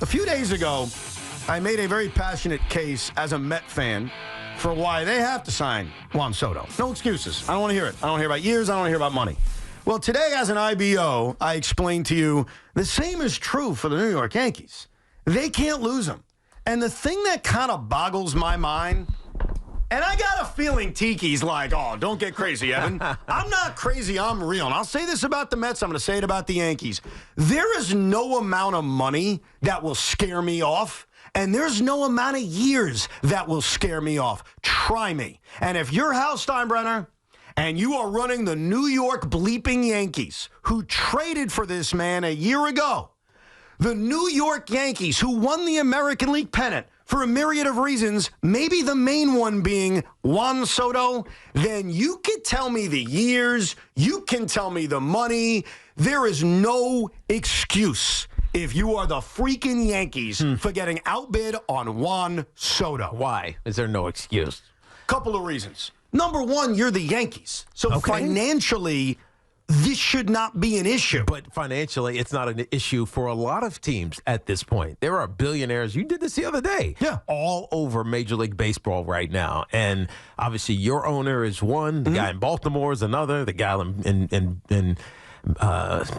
A few days ago, I made a very passionate case as a Met fan for why they have to sign Juan Soto. No excuses. I don't want to hear it. I don't want to hear about years. I don't want to hear about money. Well, today as an IBO, I explained to you the same is true for the New York Yankees. They can't lose him. And the thing that kind of boggles my mind, and I got a feeling Tiki's like, oh, don't get crazy, Evan. I'm not crazy. I'm real. And I'll say this about the Mets. I'm going to say it about the Yankees. There is no amount of money that will scare me off. And there's no amount of years that will scare me off. Try me. And if you're Hal Steinbrenner and you are running the New York bleeping Yankees, who traded for this man a year ago, the New York Yankees, who won the American League pennant for a myriad of reasons, maybe the main one being Juan Soto, then you can tell me the years, you can tell me the money. There is no excuse if you are the freaking Yankees for getting outbid on Juan Soto. Why is there no excuse? Couple of reasons. Number one, you're the Yankees. So financially, this should not be an issue. But financially, it's not an issue for a lot of teams at this point. There are billionaires. You did this the other day. Yeah. All over Major League Baseball right now. And obviously, your owner is one. The guy in Baltimore is another. The guy in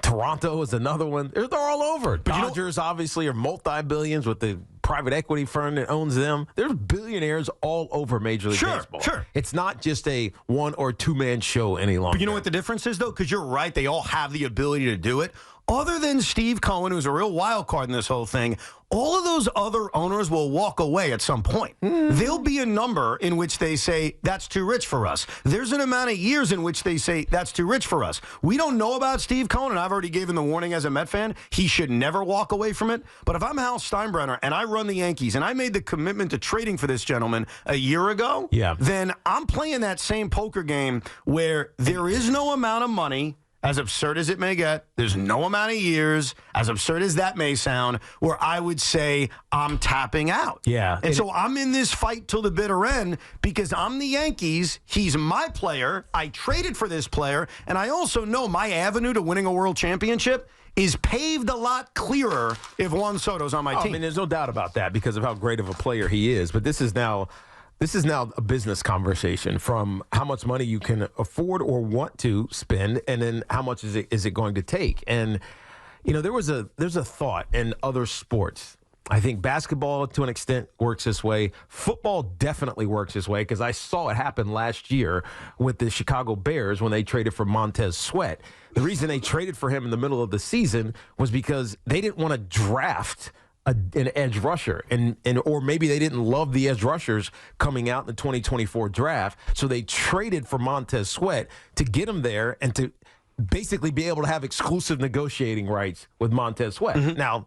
Toronto is another one. They're all over. But Dodgers obviously are multi-billions with the private equity firm that owns them. There's billionaires all over Major League Baseball. Sure. It's not just a one or two man show any longer. But you know what the difference is, though? Because you're right. They all have the ability to do it. Other than Steve Cohen, who's a real wild card in this whole thing, all of those other owners will walk away at some point. There'll be a number in which they say, that's too rich for us. There's an amount of years in which they say, that's too rich for us. We don't know about Steve Cohen, and I've already given the warning as a Met fan. He should never walk away from it. But if I'm Hal Steinbrenner and I run the Yankees and I made the commitment to trading for this gentleman a year ago, then I'm playing that same poker game where there is no amount of money, as absurd as it may get, there's no amount of years, as absurd as that may sound, where I would say I'm tapping out. Yeah. And so I'm in this fight till the bitter end because I'm the Yankees. He's my player. I traded for this player. And I also know my avenue to winning a world championship is paved a lot clearer if Juan Soto's on my team. I mean, there's no doubt about that because of how great of a player he is. But this is now a business conversation from how much money you can afford or want to spend, and then how much is it going to take. And you know, there's a thought in other sports. I think basketball, to an extent, works this way. Football definitely works this way because I saw it happen last year with the Chicago Bears when they traded for Montez Sweat. The reason they traded for him in the middle of the season was because they didn't want to draft an edge rusher, or maybe they didn't love the edge rushers coming out in the 2024 draft, so they traded for Montez Sweat to get him there and to basically be able to have exclusive negotiating rights with Montez Sweat. Now,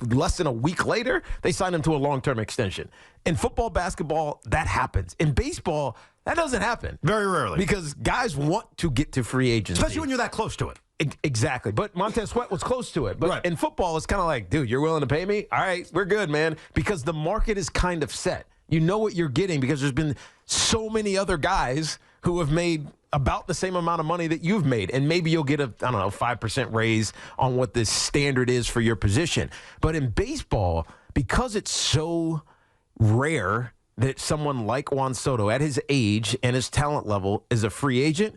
less than a week later, they signed him to a long-term extension. In football, basketball, that happens. In baseball, that doesn't happen. Very rarely. Because guys want to get to free agency. Especially when you're that close to it. Exactly. But Montez Sweat was close to it. But in football, it's kind of like, dude, you're willing to pay me? All right, we're good, man. Because the market is kind of set. You know what you're getting because there's been so many other guys who have made about the same amount of money that you've made. And maybe you'll get 5% raise on what the standard is for your position. But in baseball, because it's so rare that someone like Juan Soto at his age and his talent level is a free agent,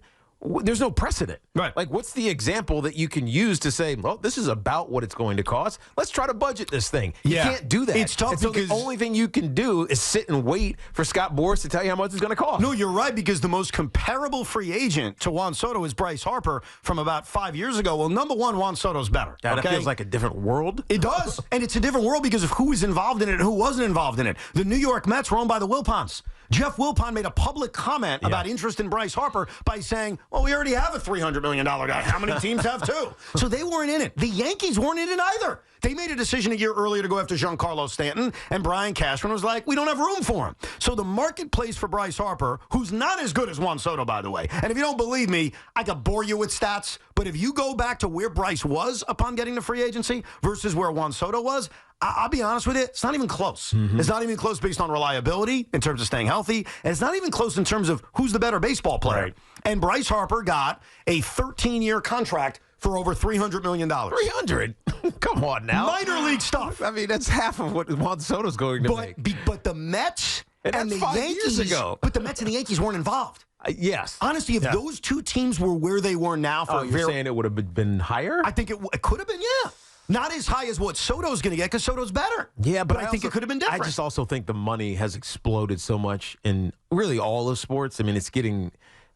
there's no precedent. Right. Like, what's the example that you can use to say, well, this is about what it's going to cost? Let's try to budget this thing. You can't do that. It's tough because the only thing you can do is sit and wait for Scott Boras to tell you how much it's going to cost. No, you're right, because the most comparable free agent to Juan Soto is Bryce Harper from about 5 years ago. Well, number one, Juan Soto's better. That feels like a different world. It does. And it's a different world because of who is involved in it and who wasn't involved in it. The New York Mets were owned by the Wilpons. Jeff Wilpon made a public comment about interest in Bryce Harper by saying, well, we already have a $300 million guy. How many teams have two? So they weren't in it. The Yankees weren't in it either. They made a decision a year earlier to go after Giancarlo Stanton, and Brian Cashman was like, we don't have room for him. So the marketplace for Bryce Harper, who's not as good as Juan Soto, by the way, and if you don't believe me, I could bore you with stats, but if you go back to where Bryce was upon getting to free agency versus where Juan Soto was, I'll be honest with you, it's not even close. It's not even close based on reliability in terms of staying healthy, and it's not even close in terms of who's the better baseball player. Right. And Bryce Harper got a 13-year contract for over $300 million. 300? Come on now. Minor league stuff. I mean, that's half of what Juan Soto's going to make. But the Mets and the 5 Yankees, years ago. But the Mets and the Yankees weren't involved. Yes. Honestly, if those two teams were where they were now for you're saying it would have been higher? I think it could have been, yeah. Not as high as what Soto's going to get because Soto's better. Yeah, but I think it could have been different. I just also think the money has exploded so much in really all of sports. I mean, it's getting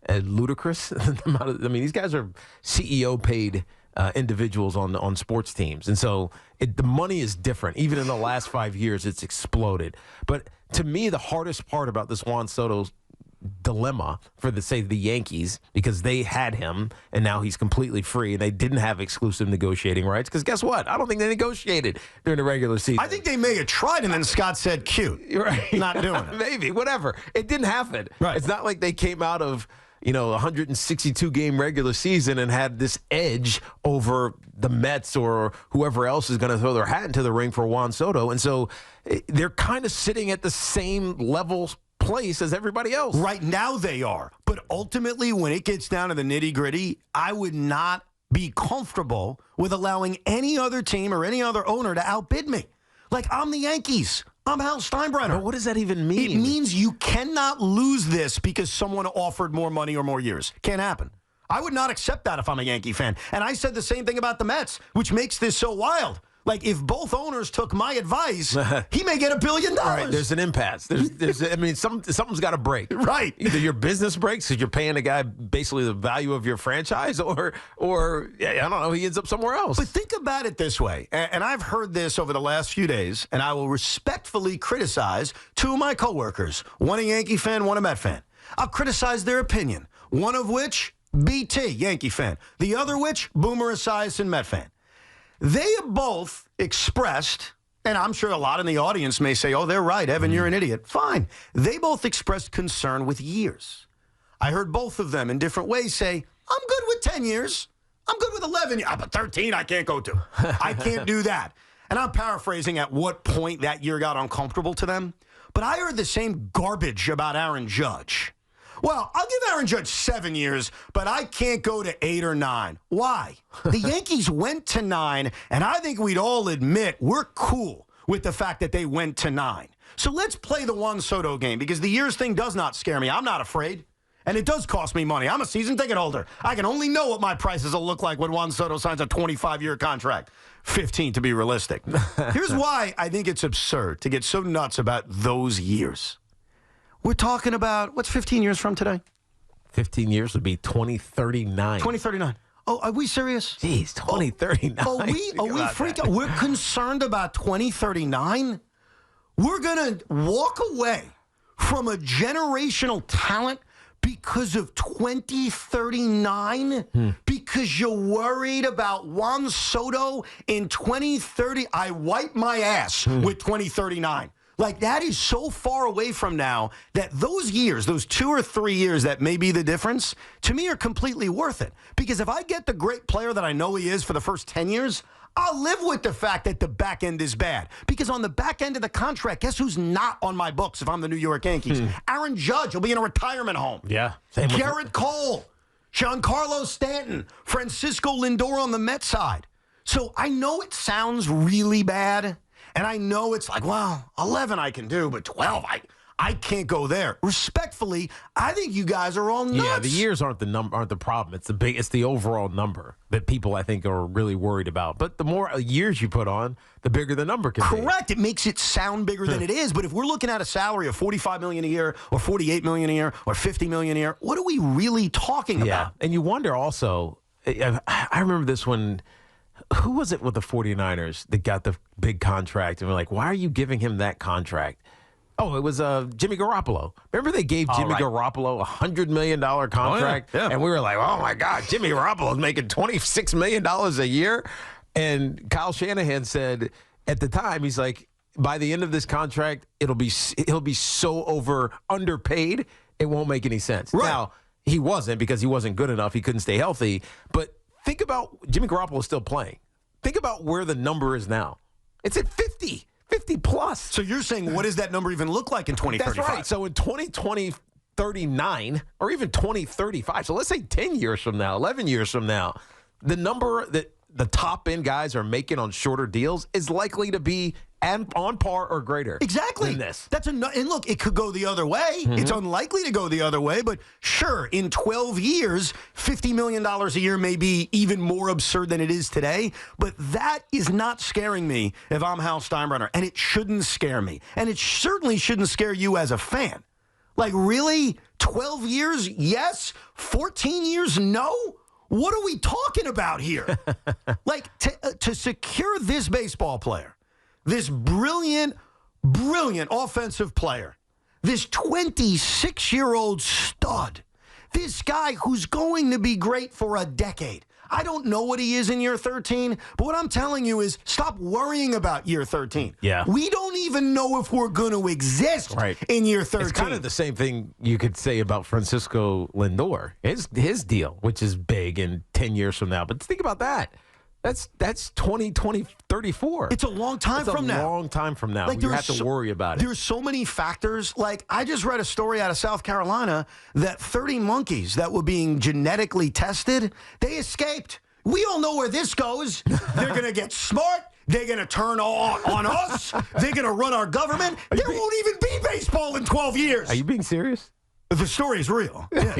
ludicrous. These guys are CEO paid individuals on sports teams. And so the money is different. Even in the last 5 years, it's exploded. But to me, the hardest part about this Juan Soto dilemma for the Yankees, because they had him and now he's completely free and they didn't have exclusive negotiating rights, because guess what? I don't think they negotiated during the regular season. I think they may have tried and then Scott said cute. Right. Not doing it. Maybe, whatever. It didn't happen. Right. It's not like they came out of 162 game regular season and had this edge over the Mets or whoever else is going to throw their hat into the ring for Juan Soto. And so they're kind of sitting at the same level place as everybody else. Right now they are. But ultimately, when it gets down to the nitty-gritty, I would not be comfortable with allowing any other team or any other owner to outbid me. Like, I'm the Yankees. I'm Hal Steinbrenner. But what does that even mean? It means you cannot lose this because someone offered more money or more years. Can't happen. I would not accept that if I'm a Yankee fan. And I said the same thing about the Mets, which makes this so wild. Like, if both owners took my advice, he may get $1 billion. All right, there's an impasse. Something's got to break. Right. Either your business breaks because you're paying a guy basically the value of your franchise, or I don't know, he ends up somewhere else. But think about it this way, and I've heard this over the last few days, and I will respectfully criticize two of my coworkers, one a Yankee fan, one a Met fan. I'll criticize their opinion, one of which, BT, Yankee fan, the other which, Boomer Esiason, Met fan. They have both expressed, and I'm sure a lot in the audience may say, oh, they're right, Evan, you're an idiot. Fine. They both expressed concern with years. I heard both of them in different ways say, I'm good with 10 years. I'm good with 11 years. But 13 I can't go to. I can't do that. And I'm paraphrasing at what point that year got uncomfortable to them. But I heard the same garbage about Aaron Judge. Well, I'll give Aaron Judge 7 years, but I can't go to 8 or 9. Why? The Yankees went to 9, and I think we'd all admit we're cool with the fact that they went to 9. So let's play the Juan Soto game, because the years thing does not scare me. I'm not afraid. And it does cost me money. I'm a season ticket holder. I can only know what my prices will look like when Juan Soto signs a 25-year contract. 15 to be realistic. Here's why I think it's absurd to get so nuts about those years. We're talking about, what's 15 years from today? 15 years would be 2039. 2039. Oh, are we serious? Jeez, 2039. Are we freaking? We're concerned about 2039? We're going to walk away from a generational talent because of 2039? Because you're worried about Juan Soto in 2030? I wipe my ass with 2039. Like, that is so far away from now that those years, those 2 or 3 years that may be the difference, to me are completely worth it. Because if I get the great player that I know he is for the first 10 years, I'll live with the fact that the back end is bad. Because on the back end of the contract, guess who's not on my books if I'm the New York Yankees? Aaron Judge will be in a retirement home. Yeah. Garrett Cole, Giancarlo Stanton, Francisco Lindor on the Mets side. So I know it sounds really bad. And I know it's like, well, 11 I can do, but 12 I can't go there. Respectfully, I think you guys are all nuts. Yeah, the years aren't the problem. It's the overall number that people, I think, are really worried about. But the more years you put on, the bigger the number can be. Correct. It makes it sound bigger than it is. But if we're looking at a salary of $45 million a year or $48 million a year or $50 million a year, what are we really talking about? And you wonder also, I remember this when, who was it with the 49ers that got the big contract? And we're like, why are you giving him that contract? Oh, it was Jimmy Garoppolo. Remember they gave Jimmy Garoppolo a $100 million contract? Oh, yeah. And we were like, oh, my God, Jimmy Garoppolo is making $26 million a year? And Kyle Shanahan said at the time, he's like, by the end of this contract, he'll be so underpaid, it won't make any sense. Right. Now, he wasn't, because he wasn't good enough. He couldn't stay healthy. But think about Jimmy Garoppolo is still playing. Think about where the number is now. It's at 50 plus. So you're saying, what does that number even look like in 2035? That's right. So in 2039 or even 2035, so let's say 10 years from now, 11 years from now, the number that the top end guys are making on shorter deals is likely to be on par or greater. Exactly. Than this. And look, it could go the other way. Mm-hmm. It's unlikely to go the other way, but sure, in 12 years, $50 million a year may be even more absurd than it is today, but that is not scaring me if I'm Hal Steinbrenner, and it shouldn't scare me. And it certainly shouldn't scare you as a fan. Like, really? 12 years, yes? 14 years, no? What are we talking about here? Like, to secure this baseball player, this brilliant offensive player, this 26-year-old stud, this guy who's going to be great for a decade. I don't know what he is in year 13, but what I'm telling you is stop worrying about year 13. Yeah. We don't even know if we're going to exist in year 13. It's kind of the same thing you could say about Francisco Lindor, his deal, which is big in 10 years from now. But think about that. That's 34. It's a long time from now. It's a long time from now. Like, you have to worry about it. There's so many factors. Like, I just read a story out of South Carolina that 30 monkeys that were being genetically tested, they escaped. We all know where this goes. They're going to get smart. They're going to turn on us. They're going to run our government. There won't even be baseball in 12 years. Are you being serious? The story is real. Yeah.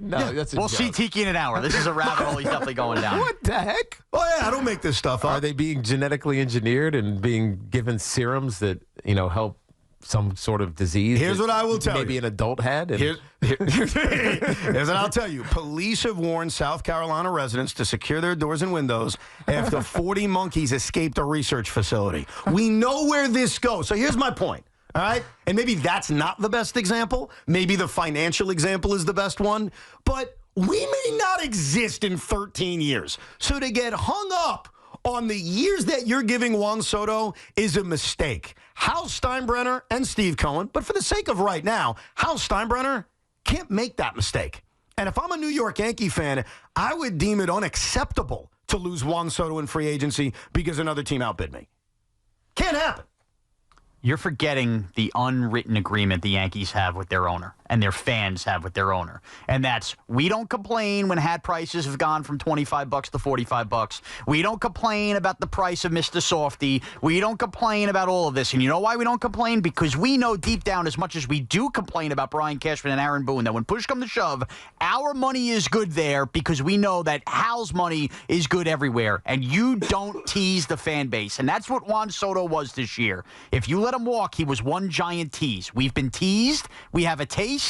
No, that's a joke. We'll see Tiki in an hour. This is a rabbit hole he's definitely going down. What the heck? Oh, yeah, I don't make this stuff up. Are they being genetically engineered and being given serums that, help some sort of disease? Here's what I will tell you. Maybe an adult had? Here's what I'll tell you. Police have warned South Carolina residents to secure their doors and windows after 40 monkeys escaped a research facility. We know where this goes. So here's my point. All right? And maybe that's not the best example. Maybe the financial example is the best one. But we may not exist in 13 years. So to get hung up on the years that you're giving Juan Soto is a mistake. Hal Steinbrenner and Steve Cohen, but for the sake of right now, Hal Steinbrenner can't make that mistake. And if I'm a New York Yankee fan, I would deem it unacceptable to lose Juan Soto in free agency because another team outbid me. Can't happen. You're forgetting the unwritten agreement the Yankees have with their owner and their fans have with their owner. And that's, we don't complain when hat prices have gone from $25 to $45. We don't complain about the price of Mr. Softy. We don't complain about all of this. And you know why we don't complain? Because we know deep down, as much as we do complain about Brian Cashman and Aaron Boone, that when push comes to shove, our money is good there because we know that Hal's money is good everywhere. And you don't tease the fan base. And that's what Juan Soto was this year. If you let him walk, he was one giant tease. We've been teased. We have a taste.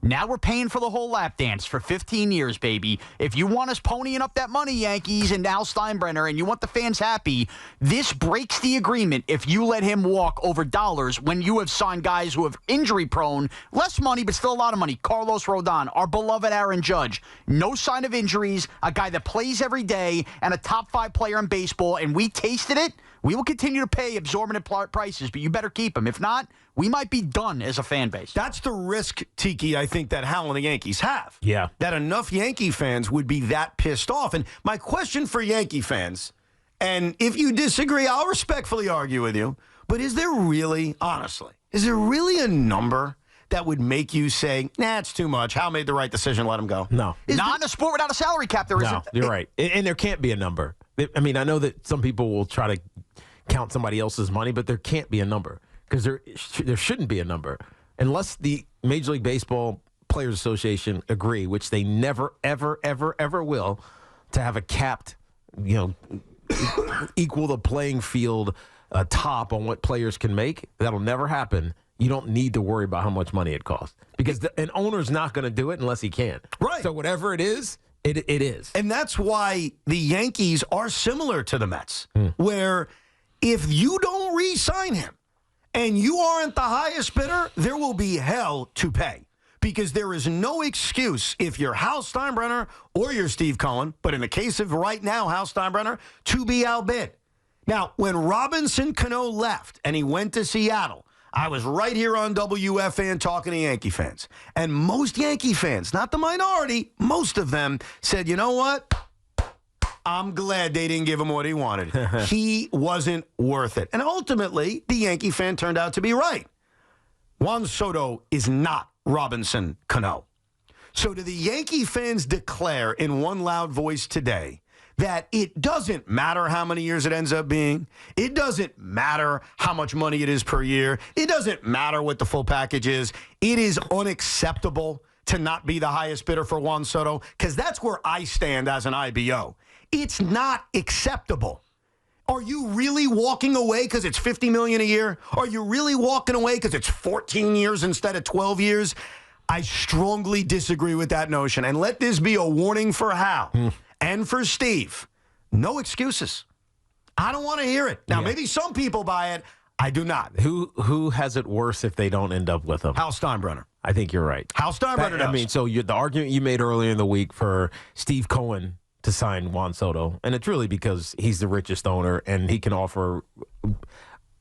Now we're paying for the whole lap dance for 15 years, baby. If you want us ponying up that money, Yankees and Hal Steinbrenner, and you want the fans happy, this breaks the agreement if you let him walk over dollars when you have signed guys who have injury-prone, less money, but still a lot of money. Carlos Rodon, our beloved Aaron Judge. No sign of injuries, a guy that plays every day, and a top-5 player in baseball, and we tasted it. We will continue to pay exorbitant prices, but you better keep him. If not, we might be done as a fan base. That's the risk, Tiki, I think that Hal and the Yankees have. Yeah. That enough Yankee fans would be that pissed off. And my question for Yankee fans, and if you disagree, I'll respectfully argue with you, but is there really, honestly, is there really a number that would make you say, nah, it's too much. Hal made the right decision. Let him go. No. Not in a sport without a salary cap, there isn't. No, you're right. And there can't be a number. I mean, I know that some people will try to count somebody else's money, but there can't be a number because there shouldn't be a number unless the Major League Baseball Players Association agree, which they never, ever, ever, ever will, to have a capped, equal the playing field top on what players can make. That'll never happen. You don't need to worry about how much money it costs because an owner's not going to do it unless he can. Right. So whatever it is. It is. And that's why the Yankees are similar to the Mets, where if you don't re-sign him and you aren't the highest bidder, there will be hell to pay. Because there is no excuse if you're Hal Steinbrenner or you're Steve Cohen, but in the case of right now, Hal Steinbrenner, to be outbid. Now, when Robinson Cano left and he went to Seattle, I was right here on WFAN talking to Yankee fans. And most Yankee fans, not the minority, most of them said, you know what? I'm glad they didn't give him what he wanted. He wasn't worth it. And ultimately, the Yankee fan turned out to be right. Juan Soto is not Robinson Cano. So do the Yankee fans declare in one loud voice today that it doesn't matter how many years it ends up being. It doesn't matter how much money it is per year. It doesn't matter what the full package is. It is unacceptable to not be the highest bidder for Juan Soto, because that's where I stand as an IBO. It's not acceptable. Are you really walking away because it's $50 million a year? Are you really walking away because it's 14 years instead of 12 years? I strongly disagree with that notion. And let this be a warning for Hal and for Steve. No excuses. I don't want to hear it. Now, maybe some people buy it. I do not. Who has it worse if they don't end up with him? Hal Steinbrenner. I think you're right. Hal Steinbrenner does. I mean, so the argument you made earlier in the week for Steve Cohen to sign Juan Soto, and it's really because he's the richest owner and he can offer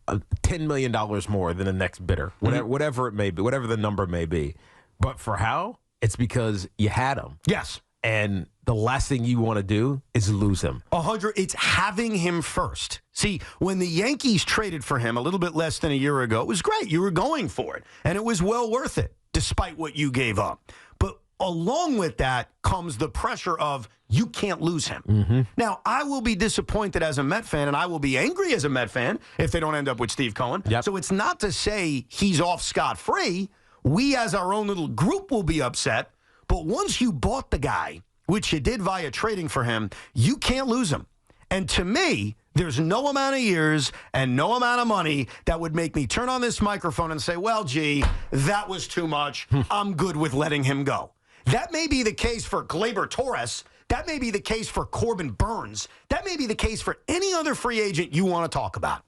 $10 million more than the next bidder, whatever it may be, whatever the number may be. But for Hal, it's because you had him. Yes. And the last thing you want to do is lose him. 100. It's having him first. See, when the Yankees traded for him a little bit less than a year ago, it was great. You were going for it. And it was well worth it, despite what you gave up. But along with that comes the pressure of you can't lose him. Now, I will be disappointed as a Met fan, and I will be angry as a Met fan if they don't end up with Steve Cohen. Yep. So it's not to say he's off scot-free. We, as our own little group, will be upset. But once you bought the guy, which you did via trading for him, you can't lose him. And to me, there's no amount of years and no amount of money that would make me turn on this microphone and say, well, gee, that was too much. I'm good with letting him go. That may be the case for Gleyber Torres. That may be the case for Corbin Burns. That may be the case for any other free agent you want to talk about.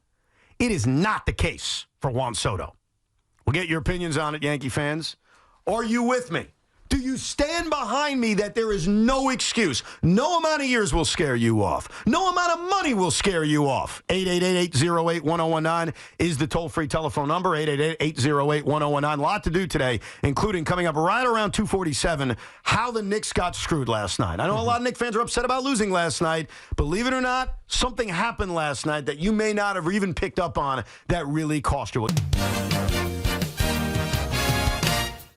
It is not the case for Juan Soto. We'll get your opinions on it, Yankee fans. Are you with me? Do you stand behind me that there is no excuse? No amount of years will scare you off. No amount of money will scare you off. 888-808-1019 is the toll-free telephone number, 888-808-1019. A lot to do today, including coming up right around 2:47, how the Knicks got screwed last night. I know a lot of Knicks fans are upset about losing last night. Believe it or not, something happened last night that you may not have even picked up on that really cost you.